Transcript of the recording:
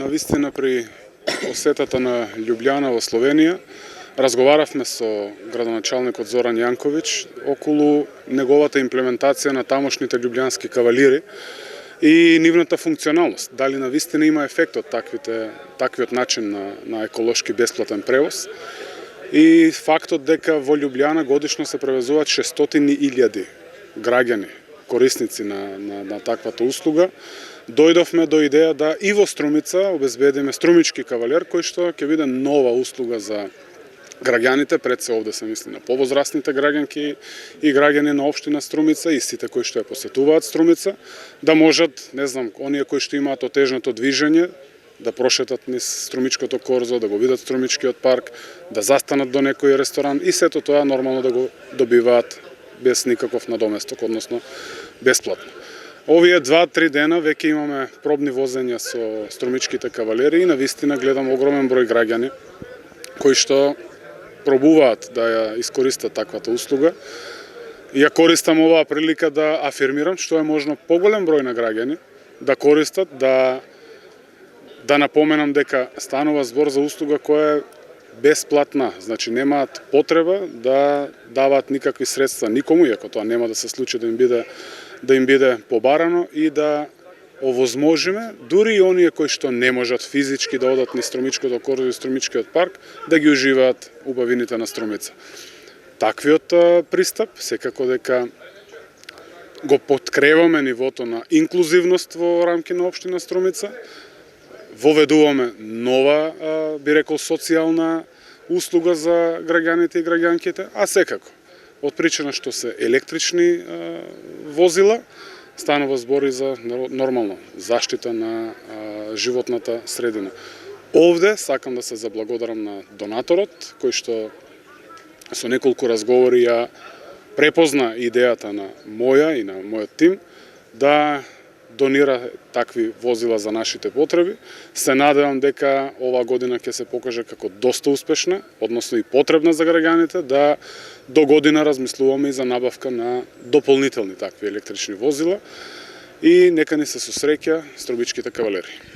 Навистина при посетата на Љубљана во Словенија разговаравме со градоначалникот Зоран Јанковиќ околу неговата имплементација на тамошните љубљански кавалири и нивната функционалност. Дали навистина има ефект од таквиот начин на еколошки бесплатен превоз. И фактот дека во Љубљана годишно се превезуваат 600.000 граѓани, корисници на таквата услуга, дојдовме до идеја да и во Струмица обезбедиме струмички кавалер, кој што ќе биде нова услуга за граѓаните, пред се овде се мисли на повозрастните граѓанки и граѓани на општина Струмица и сите кои што ја посетуваат Струмица, да можат, не знам, оние кои што имаат отежнато движење, да прошетат низ Струмичкото корзо, да го видат Струмичкиот парк, да застанат до некој ресторан и сето тоа нормално да го добиваат без никаков надоместок, односно бесплатно. Овие 2-3 дена веќе имаме пробни возења со струмичките кавалери и навистина гледам огромен број граѓани кои што пробуваат да ја искористат таквата услуга. Ја користам оваа прилика да афирмирам што е можно поголем број на граѓани да користат, да напоменам дека станува збор за услуга која е бесплатна, значи немаат потреба да даваат никакви средства никому, иако тоа нема да се случи да им биде побарано и да овозможиме дури и оние кои што не можат физички да одат низ Струмичкото корзо и Струмичкиот парк да ги уживаат убавините на Струмица. Таквиот пристап секако дека го поткреваме нивото на инклузивност во рамки на општина Струмица. Воведуваме нова, би рекол, социјална услуга за граѓаните и граѓанките, а секако од причина што се електрични возила, станува збори за нормално заштита на животната средина. Овде сакам да се заблагодарам на донаторот, кој што со неколку разговори ја препозна идејата на моја и на мојот тим да донира такви возила за нашите потреби. Се надевам дека оваа година ќе се покаже како доста успешна, односно и потребна за граѓаните, да до година размислуваме и за набавка на дополнителни такви електрични возила и нека ни се сосреќа струмичките кавалери.